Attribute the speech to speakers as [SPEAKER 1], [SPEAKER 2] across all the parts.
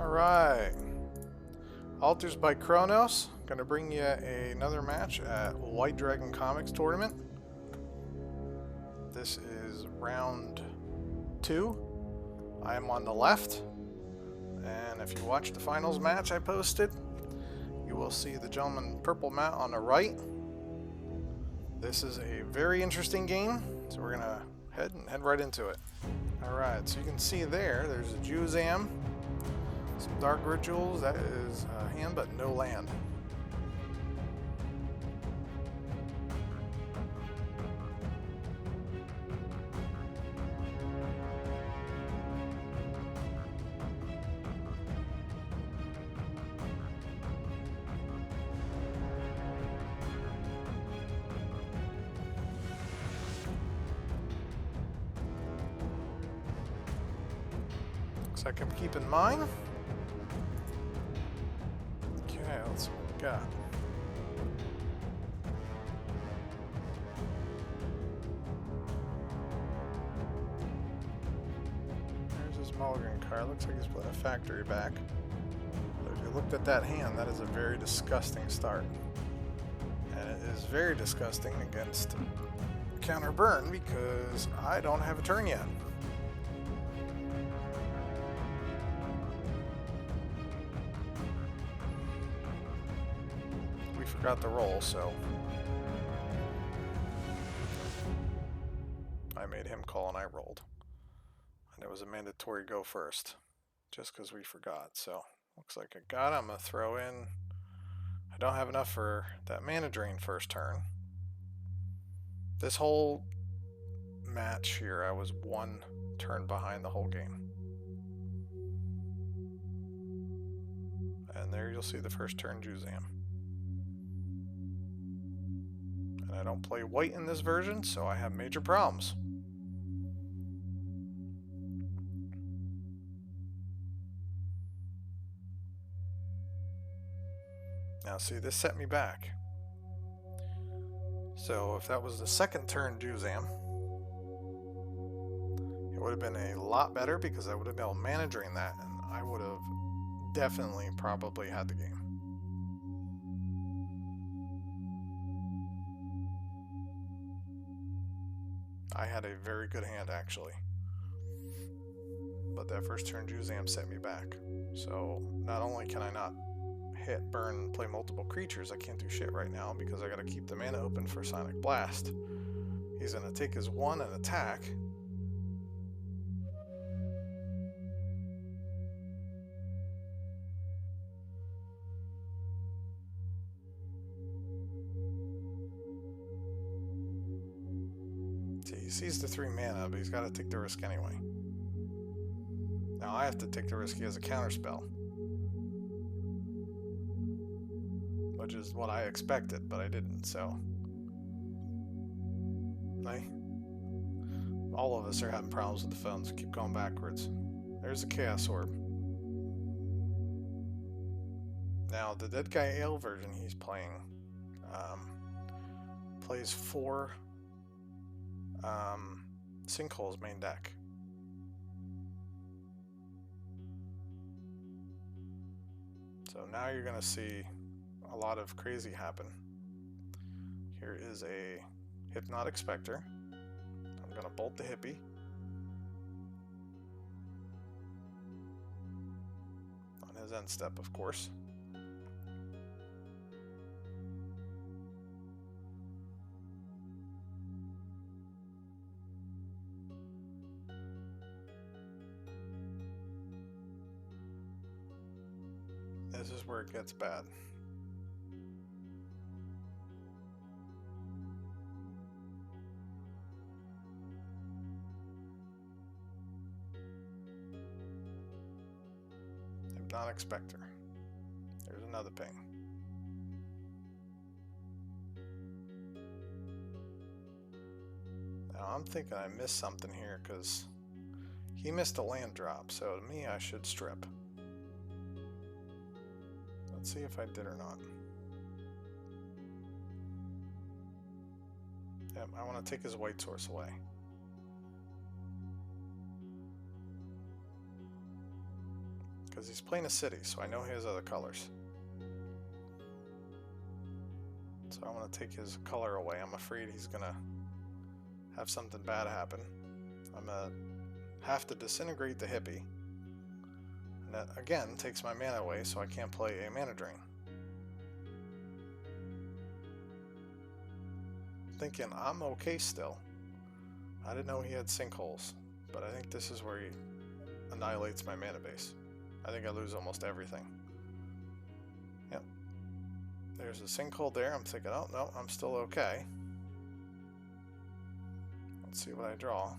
[SPEAKER 1] Alright. Altars by Kronos. Gonna bring you another match at White Dragon Comics Tournament. This is round 2. I am on the left. And if you watch the finals match I posted, you will see the gentleman purple mat on the right. This is a very interesting game, so we're gonna head right into it. Alright, so you can see there's a Juzam, some Dark Rituals, that is hand but no land. So I can keep in mind. Okay, let's see what we got. There's his mulligan card. Looks like he's putting a factory back. But if you looked at that hand, that is a very disgusting start. And it is very disgusting against counter burn because I don't have a turn yet. Forgot the roll, so I made him call and I rolled. And it was a mandatory go first, just because we forgot. So looks like I got it. I'm going to throw in. I don't have enough for that mana drain first turn. This whole match here, I was one turn behind the whole game. And there you'll see the first turn Juzam. I don't play white in this version, so I have major problems. Now see, this set me back. So if that was the second turn Juzam, it would have been a lot better because I would have been able to mana drain that, and I would have definitely probably had the game. I had a very good hand, actually. But that first turn Juzam set me back. So, not only can I not hit, burn, play multiple creatures, I can't do shit right now because I gotta keep the mana open for Sonic Blast. He's gonna take his 1 and attack. He sees the 3 mana, but he's got to take the risk anyway. Now I have to take the risk he has a counterspell, which is what I expected, but I didn't, so. All of us are having problems with the phones. Keep going backwards. There's a Chaos Orb. Now, the Dead Guy Ale version he's playing plays 4 Sinkhole's main deck. So now you're going to see a lot of crazy happen. Here is a Hypnotic Spectre. I'm going to bolt the Hippie. On his end step, of course. This is where it gets bad. Hypnotic Spectre. There's another ping. Now I'm thinking I missed something here because he missed a land drop, so to me I should strip. Let's see if I did or not. Yep, I want to take his white source away. because he's playing a city, so I know he has other colors. So I want to take his color away. I'm afraid he's going to have something bad happen. I'm going to have to disintegrate the hippie. And that, again, takes my mana away, so I can't play a mana drain. Thinking I'm okay still. I didn't know he had sinkholes, but I think this is where he annihilates my mana base. I think I lose almost everything. Yep. There's a sinkhole there. I'm thinking, oh, no, I'm still okay. Let's see what I draw.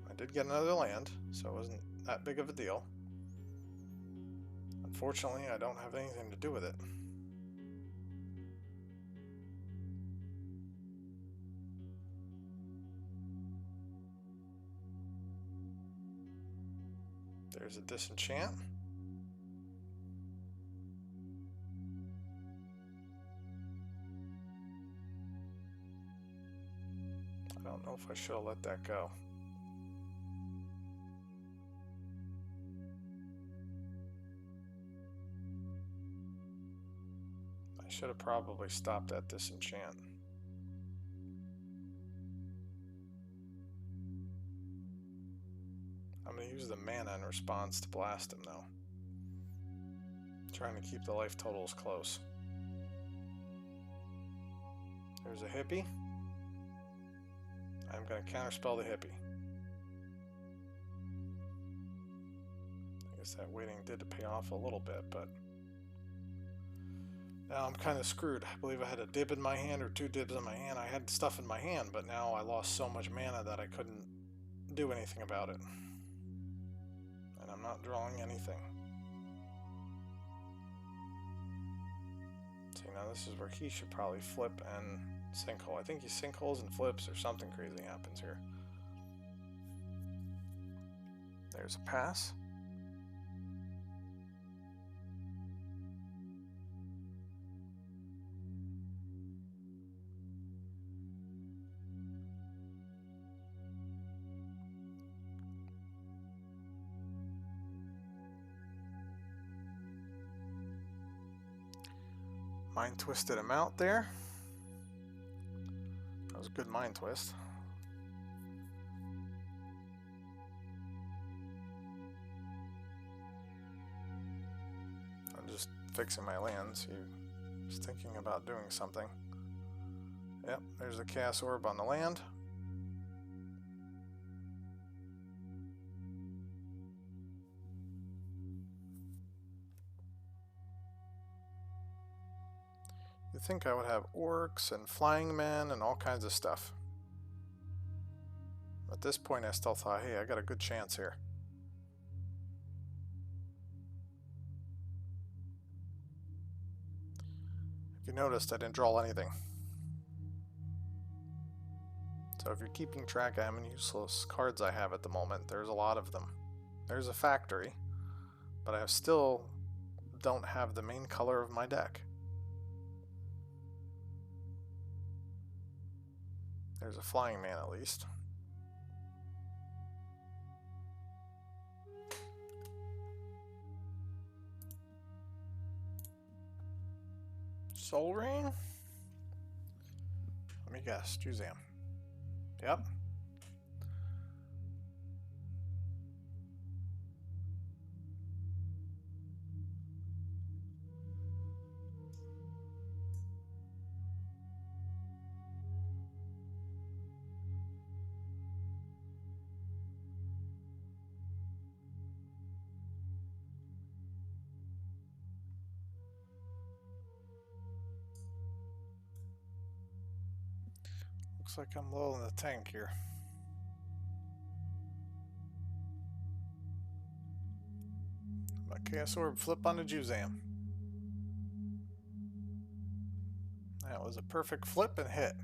[SPEAKER 1] I did get another land, so it wasn't that big of a deal. Unfortunately, I don't have anything to do with it. There's a disenchant. I don't know if I should have let that go. I should have probably stopped that disenchant. I'm going to use the mana in response to blast him, though. Trying to keep the life totals close. There's a hippie. I'm going to counterspell the hippie. I guess that waiting did pay off a little bit, but now I'm kind of screwed. I believe I had a dib in my hand or 2 dibs in my hand. I had stuff in my hand, but now I lost so much mana that I couldn't do anything about it. And I'm not drawing anything. See, now this is where he should probably flip and sinkhole. I think he sinkholes and flips or something crazy happens here. There's a pass. Mind twisted him out there. That was a good mind twist. I'm just fixing my lands. He was thinking about doing something. Yep, there's the chaos orb on the land. You'd think I would have orcs and flying men and all kinds of stuff. At this point I still thought, hey, I got a good chance here. If you noticed, I didn't draw anything. So if you're keeping track of how many useless cards I have at the moment, there's a lot of them. There's a factory, but I still don't have the main color of my deck. There's a flying man at least. Soul Ring? Let me guess, Juzam. Yep. Looks like I'm low in the tank here. My Chaos Orb flip on the Juzam. That was a perfect flip and hit.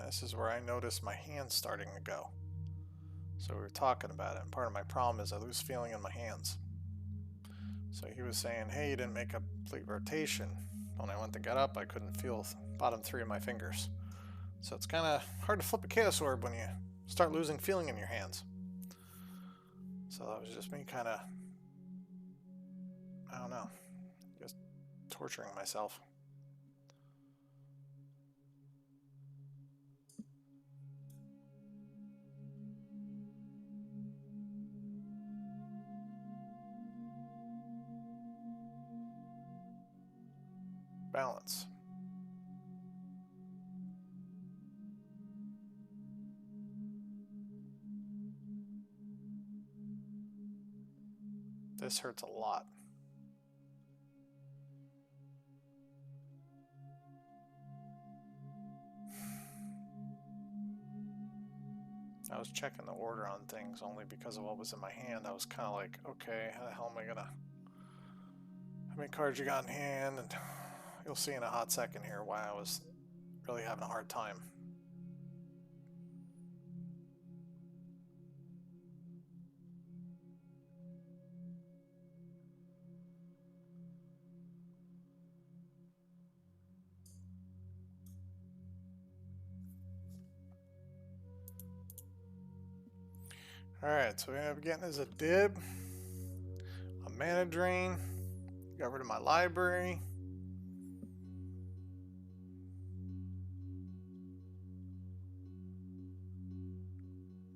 [SPEAKER 1] This is where I noticed my hands starting to go. So we were talking about it, and part of my problem is I lose feeling in my hands. So he was saying, hey, you didn't make a complete rotation. When I went to get up, I couldn't feel bottom 3 of my fingers. So it's kind of hard to flip a Chaos Orb when you start losing feeling in your hands. So that was just me kind of, I don't know, just torturing myself. Balance. This hurts a lot. I was checking the order on things only because of what was in my hand. I was kind of like, okay, how the hell am I gonna... How many cards you got in hand? And you'll see in a hot second here why I was really having a hard time. Alright, so what we end up getting is a dib, a mana drain, got rid of my library.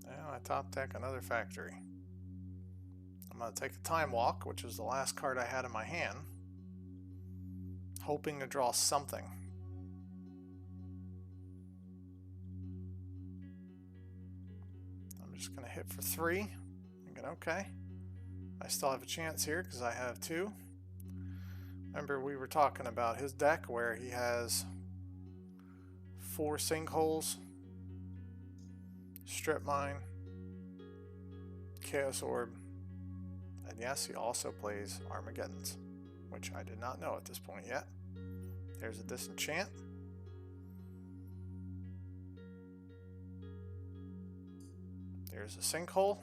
[SPEAKER 1] And I top deck another factory. I'm going to take a Time Walk, which is the last card I had in my hand, hoping to draw something. I'm just going to hit for 3. Thinking, okay, I still have a chance here because I have 2. Remember we were talking about his deck where he has 4 sinkholes, Strip Mine, Chaos Orb, and yes, he also plays Armageddons, which I did not know at this point yet. There's a Disenchant. There's a Sinkhole,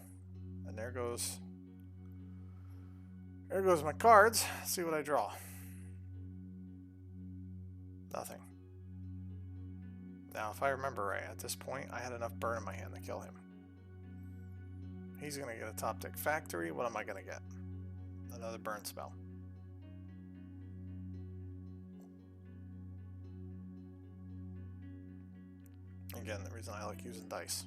[SPEAKER 1] and there goes my cards. Let's see what I draw. Nothing. Now, if I remember right, at this point, I had enough burn in my hand to kill him. He's going to get a top deck factory. What am I going to get? Another burn spell. Again, the reason I like using dice.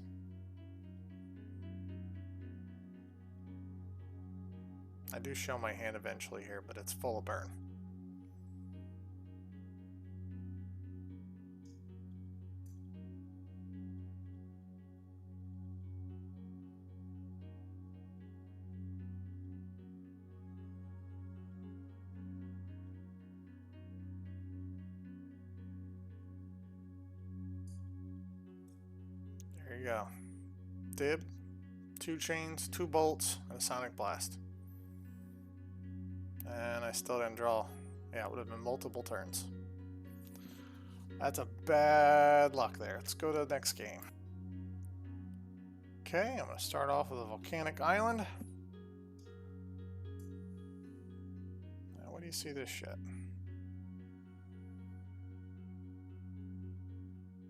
[SPEAKER 1] I do show my hand eventually here, but it's full of burn. There you go. Dib, 2 chains, 2 bolts, and a Sonic Blast. And I still didn't draw. Yeah, it would have been multiple turns. That's a bad luck there. Let's go to the next game. Okay, I'm going to start off with a volcanic island. Now, what do you see this shit?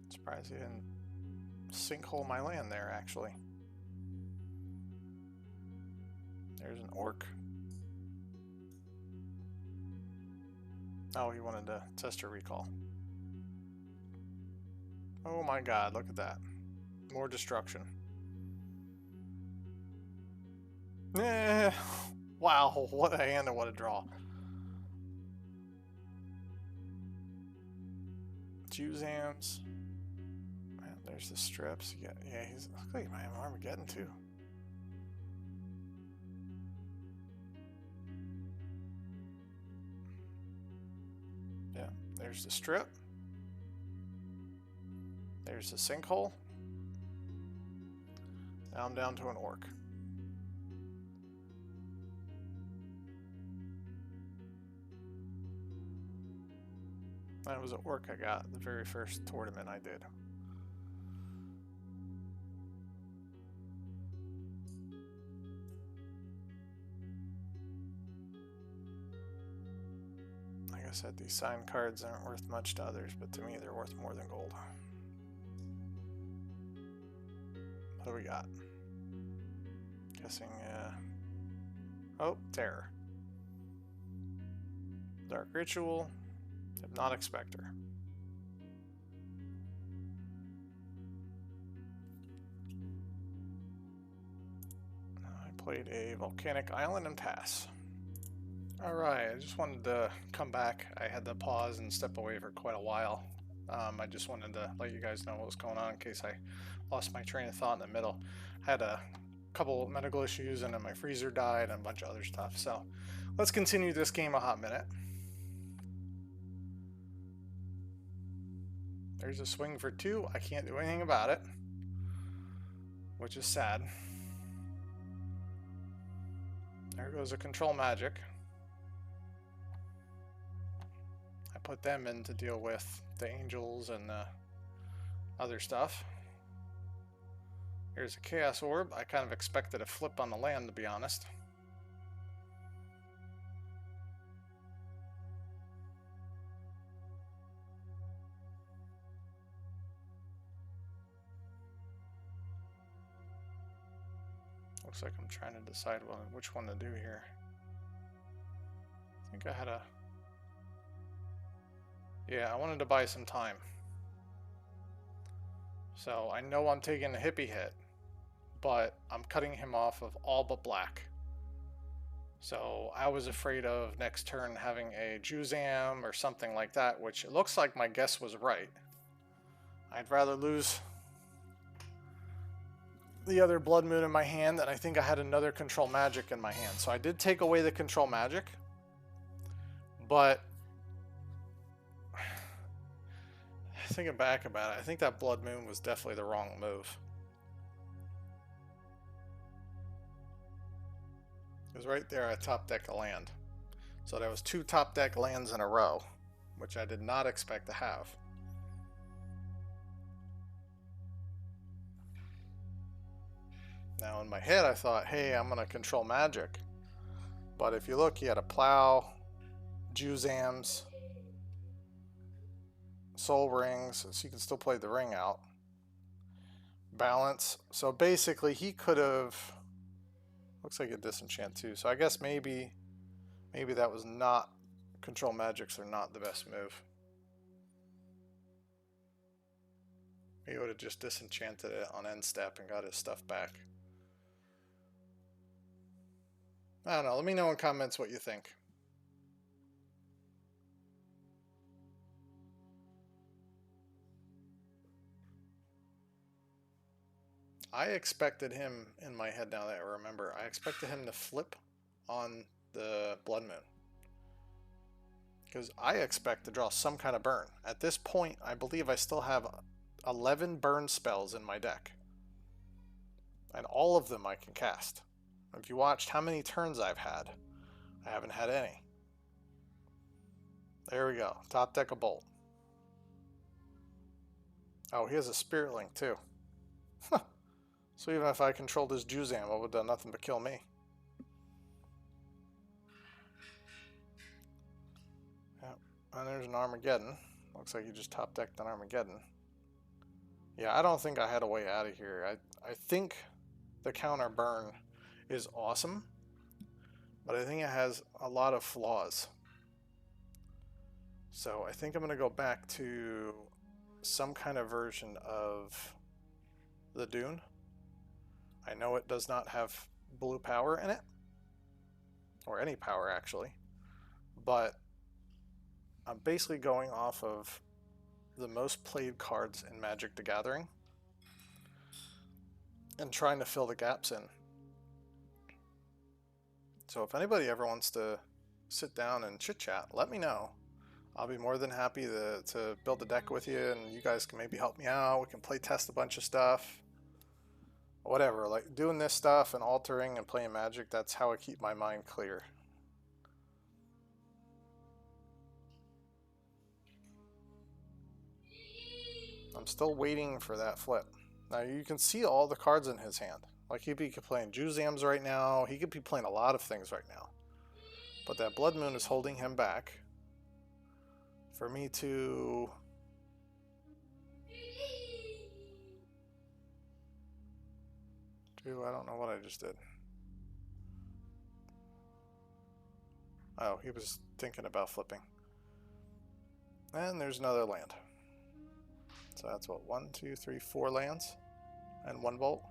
[SPEAKER 1] Surprised he didn't sinkhole my land there, actually. There's an orc. Oh, he wanted to test your recall. Oh my god, look at that. More destruction. Eh, wow, what a hand and what a draw. Juzams. Man, there's the strips. Yeah, he's looks like he might have Armageddon too. Yeah, there's the strip. There's the sinkhole. Now I'm down to an orc. That was an orc I got the very first tournament I did. Like I said, these signed cards aren't worth much to others, but to me they're worth more than gold. What do we got? Guessing, oh, Terror. Dark Ritual. Hypnotic Spectre. I played a Volcanic Island and pass. Alright, I just wanted to come back. I had to pause and step away for quite a while. I just wanted to let you guys know what was going on in case I lost my train of thought in the middle. I had a couple medical issues and then my freezer died and a bunch of other stuff. So let's continue this game a hot minute. There's a swing for 2. I can't do anything about it, which is sad. There goes a control magic. I put them in to deal with the angels and the other stuff. Here's a Chaos Orb. I kind of expected a flip on the land, to be honest. Looks like I'm trying to decide which one to do here. I think I had a... Yeah, I wanted to buy some time. So I know I'm taking a hippie hit, but I'm cutting him off of all but black. So I was afraid of next turn having a Juzam or something like that, which it looks like my guess was right. I'd rather lose the other Blood Moon in my hand, and I think I had another control magic in my hand. So I did take away the control magic, but thinking back about it, I think that Blood Moon was definitely the wrong move. It was right there at top deck a land. So there was 2 top deck lands in a row, which I did not expect to have. Now in my head I thought, hey, I'm going to control magic. But if you look, he had a Plow, Juzams, Soul Rings, so you can still play the ring out. Balance. So basically he could have... Looks like a disenchant too. So I guess maybe that was not... Control magics are not the best move. He would have just disenchanted it on end step and got his stuff back. I don't know. Let me know in comments what you think. I expected him, in my head now that I remember, I expected him to flip on the Blood Moon. Because I expect to draw some kind of burn. At this point, I believe I still have 11 burn spells in my deck. And all of them I can cast. If you watched how many turns I've had, I haven't had any. There we go. Top deck a Bolt. Oh, he has a Spirit Link too. So even if I controlled his Juzam, it would have done nothing but kill me. Yep. And there's an Armageddon. Looks like he just top decked an Armageddon. Yeah, I don't think I had a way out of here. I think the counter burn is awesome, but I think it has a lot of flaws. So I think I'm going to go back to some kind of version of the Dune. I know it does not have blue power in it, or any power actually, but I'm basically going off of the most played cards in Magic the Gathering and trying to fill the gaps in. So if anybody ever wants to sit down and chit chat, let me know. I'll be more than happy to build a deck with you, and you guys can maybe help me out. We can play test a bunch of stuff. Whatever, like doing this stuff and altering and playing Magic, that's how I keep my mind clear. I'm still waiting for that flip. Now you can see all the cards in his hand. Like he'd be playing Juzams right now. He could be playing a lot of things right now. But that Blood Moon is holding him back. For me to... 2, I don't know what I just did. Oh, he was thinking about flipping. And there's another land. So that's what, 1, 2, 3, 4 lands and 1 bolt.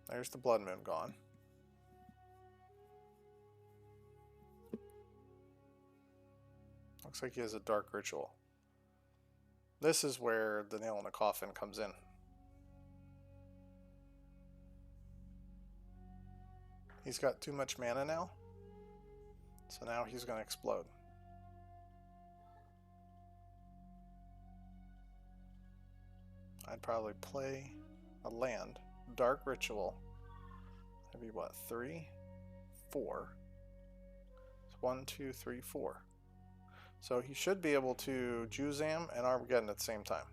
[SPEAKER 1] There's the Blood Moon gone. Looks like he has a Dark Ritual. This is where the nail in the coffin comes in. He's got too much mana now, so now he's going to explode. I'd probably play a land, Dark Ritual. Maybe what, 3, 4. It's 1, 2, 3, 4. So he should be able to Juzam and Armageddon at the same time.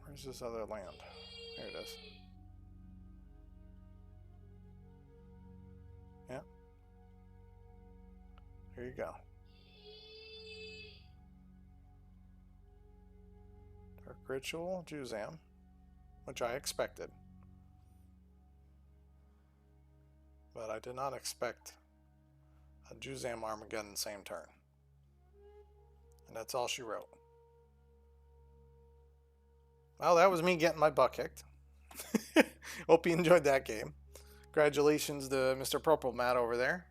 [SPEAKER 1] Where's this other land? There it is. Yeah. Here you go. Dark Ritual, Juzam, which I expected. But I did not expect a Juzam Armageddon same turn. And that's all she wrote. Well, that was me getting my butt kicked. Hope you enjoyed that game. Congratulations to Mr. Purple Matt over there.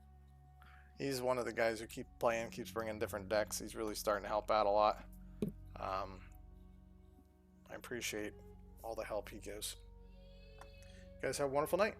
[SPEAKER 1] He's one of the guys who keeps playing, keeps bringing different decks. He's really starting to help out a lot. I appreciate all the help he gives. You guys have a wonderful night.